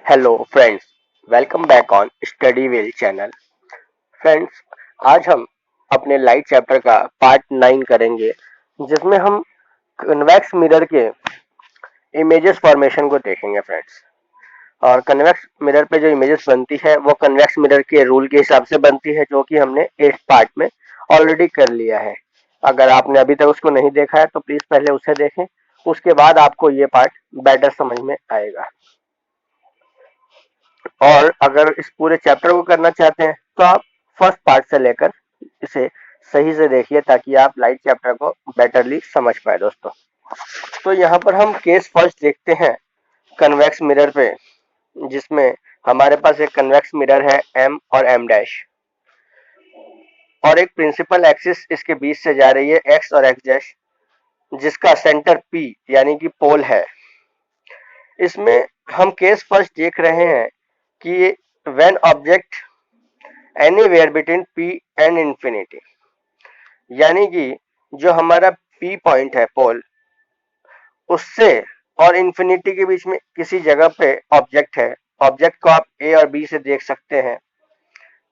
Hello friends, welcome back on study well channel. Friends, आज हम अपने लाइट चैप्टर का पार्ट 9 करेंगे, जिसमें हम कन्वेक्स मिरर के इमेजेस फॉर्मेशन को देखेंगे फ्रेंड्स। और कन्वेक्स मिरर पे जो इमेजेस बनती है वो कन्वेक्स मिरर के रूल के हिसाब से बनती है, जो कि हमने इस पार्ट में ऑलरेडी कर लिया है। अगर आपने अभी तक उसको नहीं देखा है तो प्लीज पहले उसे देखें, उसके बाद आपको ये पार्ट बेटर समझ में आएगा। और अगर इस पूरे चैप्टर को करना चाहते हैं तो आप फर्स्ट पार्ट से लेकर इसे सही से देखिए, ताकि आप लाइट चैप्टर को बेटरली समझ पाए दोस्तों। तो यहाँ पर हम केस फर्स्ट देखते हैं कन्वेक्स मिरर पे, जिसमें हमारे पास एक कन्वेक्स मिरर है एम और एम डैश, और एक प्रिंसिपल एक्सिस इसके बीच से जा रही है एक्स और एक्स डैश, जिसका सेंटर पी यानी कि पोल है। इसमें हम केस फर्स्ट देख रहे हैं कि when object anywhere between P and infinity, यानी कि जो हमारा पी पॉइंट है पोल, उससे और इंफिनिटी के बीच में किसी जगह पे ऑब्जेक्ट है। ऑब्जेक्ट को आप ए और बी से देख सकते हैं,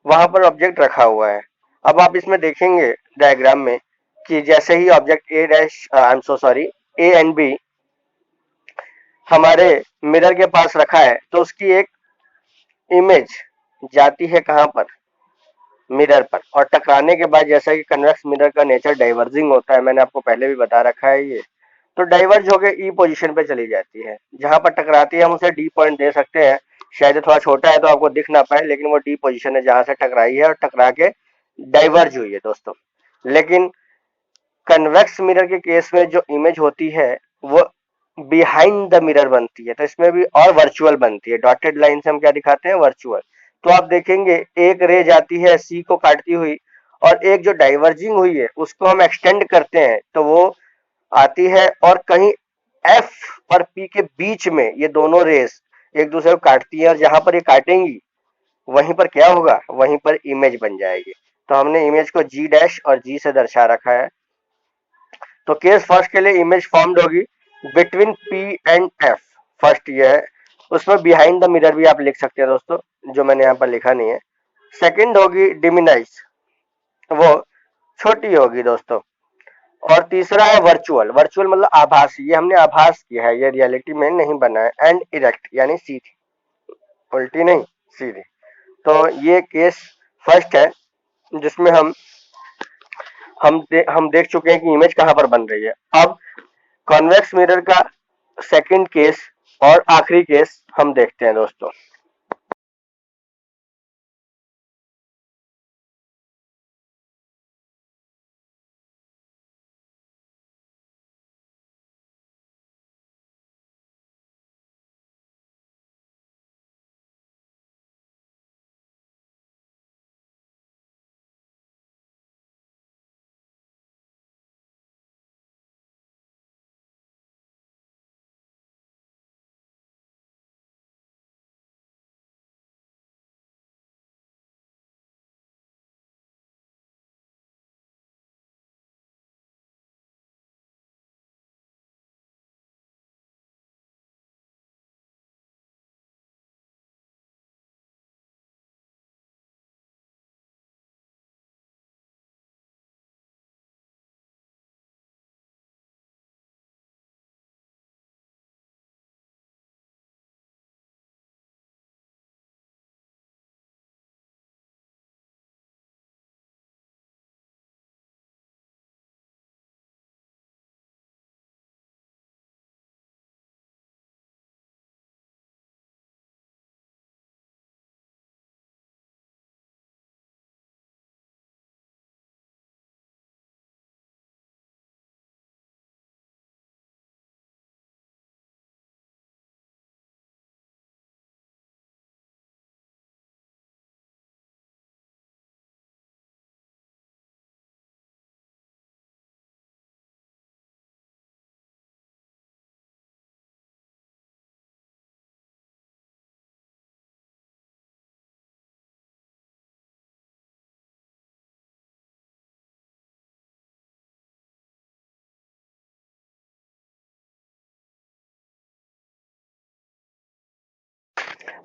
वहां पर ऑब्जेक्ट रखा हुआ है। अब आप इसमें देखेंगे डायग्राम में कि जैसे ही object A dash I am so sorry A and B हमारे मिरर के पास रखा है, तो उसकी एक इमेज जाती है कहां पर, मिरर पर। और टकराने के बाद, जैसा कि कन्वेक्स मिरर का नेचर डाइवर्जिंग होता है, मैंने आपको पहले भी बता रखा है ये, तो डाइवर्ज होकर ई पोजीशन पे चली जाती है। जहां पर टकराती है हम उसे डी पॉइंट दे सकते हैं। शायद थोड़ा छोटा है तो आपको दिख ना पाए, लेकिन वो डी पोजीशन है जहां से टकराई है और टकरा के डाइवर्ज हुई है दोस्तों। लेकिन कन्वेक्स मिरर के केस में जो इमेज होती है वो बिहाइंड द मिरर बनती है, तो इसमें भी और वर्चुअल बनती है। डॉटेड लाइन से हम क्या दिखाते हैं, वर्चुअल। तो आप देखेंगे एक रे जाती है सी को काटती हुई, और एक जो डाइवर्जिंग हुई है उसको हम एक्सटेंड करते हैं तो वो आती है, और कहीं एफ और पी के बीच में ये दोनों रेस एक दूसरे को काटती है, और जहां पर ये काटेंगी वहीं पर क्या होगा, वहीं पर इमेज बन जाएगी। तो हमने इमेज को जी डैश और जी से दर्शा रखा है। तो केस फर्स्ट के लिए इमेज फॉर्म्ड होगी between P and F. First ये है, उसमें बिहाइंड द मिरर भी आप लिख सकते हैं दोस्तों, जो मैंने यहाँ पर लिखा नहीं है। सेकंड होगी डिमिनाइज, वो छोटी होगी दोस्तों। और तीसरा है वर्चुअल। वर्चुअल मतलब आभासी, ये हमने आभास किया है, ये रियलिटी में नहीं बना है। एंड इरेक्ट यानी सीधी, उल्टी नहीं, सीधी। तो ये केस फर्स्ट है, जिसमें हम देख चुके हैं कि इमेज कहां पर बन रही है। अब कॉन्वेक्स मिरर का सेकंड केस और आखिरी केस हम देखते हैं दोस्तों।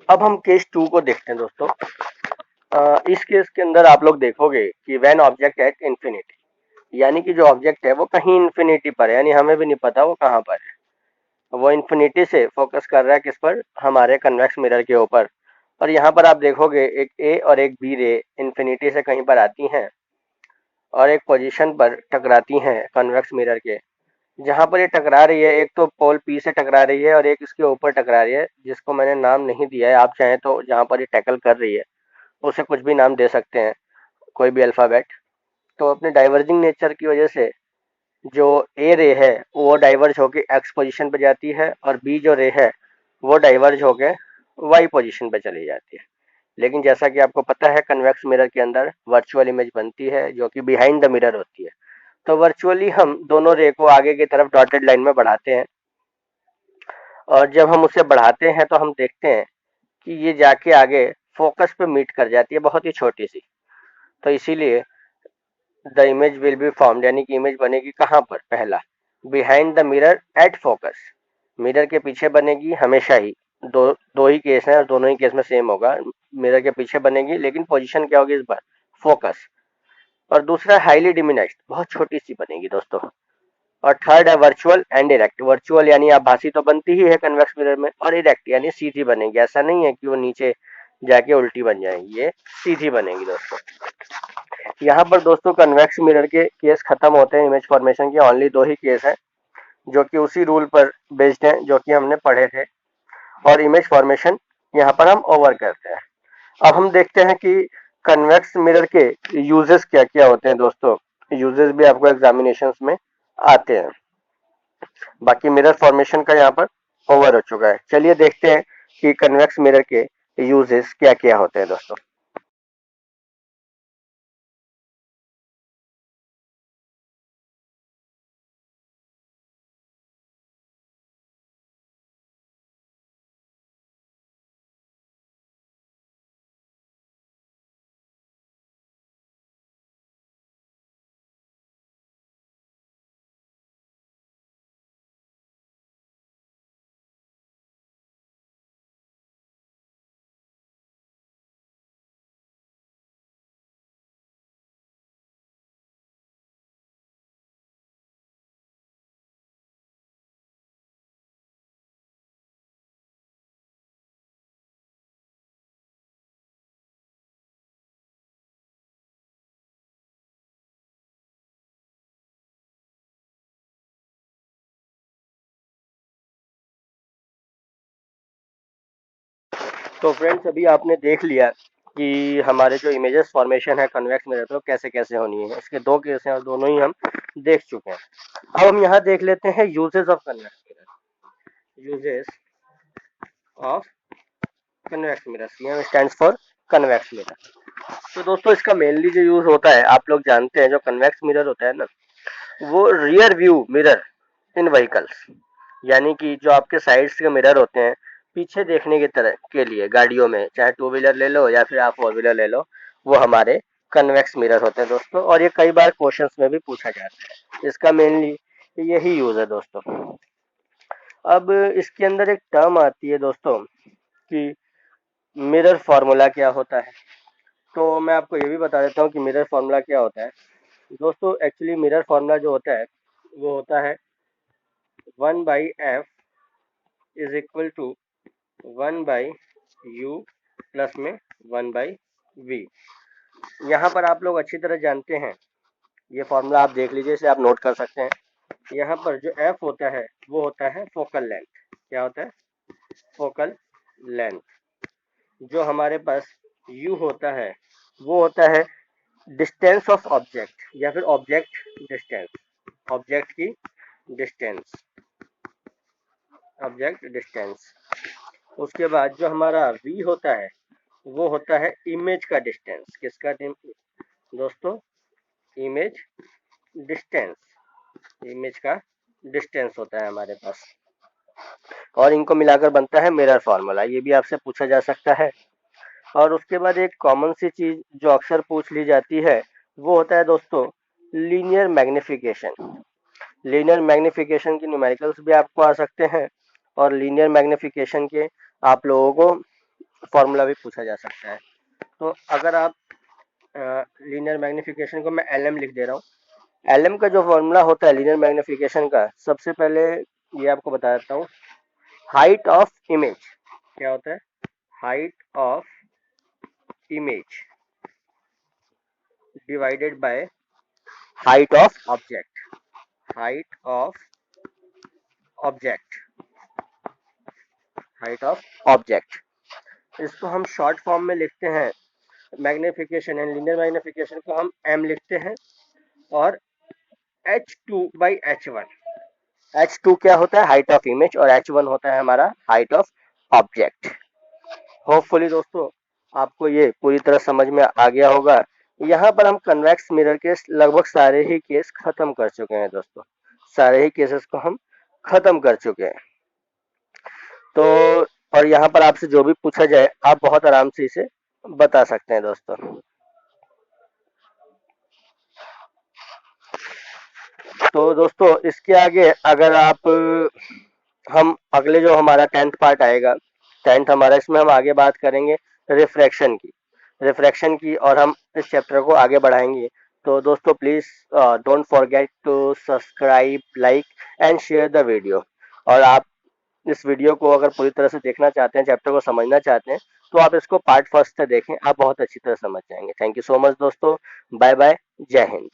अब हम केस 2 को देखते हैं दोस्तों। इस केस के अंदर आप लोग देखोगे कि व्हेन ऑब्जेक्ट एट इंफिनिटी, यानी कि जो ऑब्जेक्ट है वो कहीं इंफिनिटी पर है, यानी हमें भी नहीं पता वो कहाँ पर है। वो इंफिनिटी से फोकस कर रहा है किस पर, हमारे कन्वेक्स मिरर के ऊपर। और यहाँ पर आप देखोगे एक ए और एक बी रे इंफिनिटी से कहीं पर आती हैं और एक पोजीशन पर टकराती हैं कन्वेक्स मिरर के। जहाँ पर ये टकरा रही है, एक तो पोल पी से टकरा रही है और एक इसके ऊपर टकरा रही है, जिसको मैंने नाम नहीं दिया है। आप चाहें तो जहाँ पर ये टैकल कर रही है उसे कुछ भी नाम दे सकते हैं, कोई भी अल्फ़ाबेट। तो अपने डाइवर्जिंग नेचर की वजह से जो ए रे है वो डाइवर्ज होके एक्स पोजीशन पे जाती है और बी जो रे है वो डाइवर्ज होके वाई पोजीशन पे चली जाती है। लेकिन जैसा कि आपको पता है कन्वेक्स मिरर के अंदर वर्चुअल इमेज बनती है जो कि बिहाइंड द मिरर होती है। तो वर्चुअली हम दोनों रे को आगे की तरफ डॉटेड लाइन में बढ़ाते हैं, और जब हम उसे बढ़ाते हैं तो हम देखते हैं कि ये जाके आगे फोकस पे मीट कर जाती है, बहुत ही छोटी सी। तो इसीलिए the image will be formed, यानी कि इमेज बनेगी कहाँ पर, पहला behind the mirror at focus, mirror के पीछे बनेगी हमेशा ही। दो दो ही केस हैं और दोनों ही केस में सेम होगा, मिरर के पीछे बनेगी लेकिन पोजीशन क्या होगी इस बार, फोकस। और दूसरा हाईली डिमिनाइज्ड, बहुत छोटी सी बनेगी दोस्तों। और थर्ड है वर्चुअल एंड इरेक्ट, वर्चुअल यानी आभासी तो बनती ही है कन्वेक्स मिरर में, और इरेक्ट यानी सीधी बनेगी। ऐसा नहीं है कि वो नीचे जाके उल्टी बन जाएगी, ये सीधी बनेगी दोस्तों। यहाँ पर दोस्तों कन्वेक्स मिरर के केस खत्म होते हैं, इमेज फॉर्मेशन के ओनली दो ही केस हैं जो कि उसी रूल पर बेस्ड हैं जो कि हमने पढ़े थे, और इमेज फॉर्मेशन यहाँ पर हम ओवर करते हैं। अब हम देखते हैं कि कन्वेक्स मिरर के यूजेस क्या क्या होते हैं दोस्तों। यूजेस भी आपको एग्जामिनेशंस में आते हैं। बाकी मिरर फॉर्मेशन का यहाँ पर ओवर हो चुका है। चलिए देखते हैं कि कन्वेक्स मिरर के यूजेस क्या क्या होते हैं दोस्तों। तो फ्रेंड्स अभी आपने देख लिया कि हमारे जो इमेजेस फॉर्मेशन है कन्वेक्स मिरर पे कैसे कैसे होनी है। इसके दो केस हैं और दोनों ही हम देख चुके हैं। अब हम यहाँ देख लेते हैं uses of convex mirror. Uses of convex mirror, CM stands for convex mirror. तो दोस्तों इसका मेनली जो यूज होता है आप लोग जानते हैं, जो कन्वेक्स मिरर होता है ना, वो रियर व्यू मिरर इन व्हीकल्स, यानी कि जो आपके साइड्स के मिरर होते हैं पीछे देखने की तरह के लिए गाड़ियों में, चाहे टू व्हीलर ले लो या फिर आप फोर व्हीलर ले लो, वो हमारे कन्वेक्स मिरर होते हैं दोस्तों। और ये कई बार क्वेश्चंस में भी पूछा जाता है। इसका मेनली यही यूज है दोस्तों। अब इसके अंदर एक टर्म आती है दोस्तों कि मिरर फार्मूला क्या होता है। तो मैं आपको ये भी बता देता हूँ कि मिरर फार्मूला क्या होता है दोस्तों। एक्चुअली मिरर फार्मूला जो होता है वो होता है 1/f is equal to 1/u plus में 1/v। यहाँ पर आप लोग अच्छी तरह जानते हैं, ये फॉर्मूला आप देख लीजिए, इसे आप नोट कर सकते हैं। यहाँ पर जो f होता है वो होता है फोकल लेंथ। क्या होता है? Focal length. जो हमारे पास u होता है वो होता है डिस्टेंस ऑफ ऑब्जेक्ट, या फिर ऑब्जेक्ट डिस्टेंस, ऑब्जेक्ट की डिस्टेंस, ऑब्जेक्ट डिस्टेंस। उसके बाद जो हमारा v होता है वो होता है इमेज का डिस्टेंस। किसका दोस्तों? इमेज डिस्टेंस, इमेज का डिस्टेंस होता है हमारे पास, और इनको मिलाकर बनता है मिरर फार्मूला। ये भी आपसे पूछा जा सकता है। और उसके बाद एक कॉमन सी चीज जो अक्सर पूछ ली जाती है वो होता है दोस्तों लीनियर मैग्निफिकेशन। लीनियर मैग्निफिकेशन की न्यूमेरिकल्स भी आपको आ सकते हैं, और लीनियर मैग्निफिकेशन के आप लोगों को फॉर्मूला भी पूछा जा सकता है। तो अगर आप लीनियर मैग्निफिकेशन को मैं एल लिख दे रहा हूँ। एल का जो फॉर्मूला होता है लीनियर मैग्निफिकेशन का, सबसे पहले ये आपको बता देता हूँ। हाइट ऑफ इमेज क्या होता है? Height of image divided by height of object. Height of object, height of object. इसको हम शॉर्ट फॉर्म में लिखते हैं, मैग्निफिकेशन एंड लीनियर मैग्निफिकेशन को हम एम लिखते हैं, और h2/h1। h2 क्या होता है? हाइट ऑफ इमेज, और h1 होता है हमारा हाइट ऑफ ऑब्जेक्ट। होपफुली दोस्तों आपको ये पूरी तरह समझ में आ गया होगा। यहाँ पर हम कन्वेक्स मिरर के लगभग सारे ही केस खत्म कर चुके हैं दोस्तों, सारे ही केसेस को हम खत्म कर चुके हैं। तो और यहाँ पर आपसे जो भी पूछा जाए आप बहुत आराम से इसे बता सकते हैं दोस्तों। तो दोस्तों इसके आगे अगर आप हम अगले जो हमारा 10th पार्ट आएगा, 10th हमारा, इसमें हम आगे बात करेंगे रिफ्रैक्शन की, और हम इस चैप्टर को आगे बढ़ाएंगे। तो दोस्तों please don't forget to subscribe, like and share the video. और आप इस वीडियो को अगर पूरी तरह से देखना चाहते हैं, चैप्टर को समझना चाहते हैं, तो आप इसको पार्ट फर्स्ट से देखें, आप बहुत अच्छी तरह समझ जाएंगे। थैंक यू सो मच दोस्तों, बाय बाय, जय हिंद।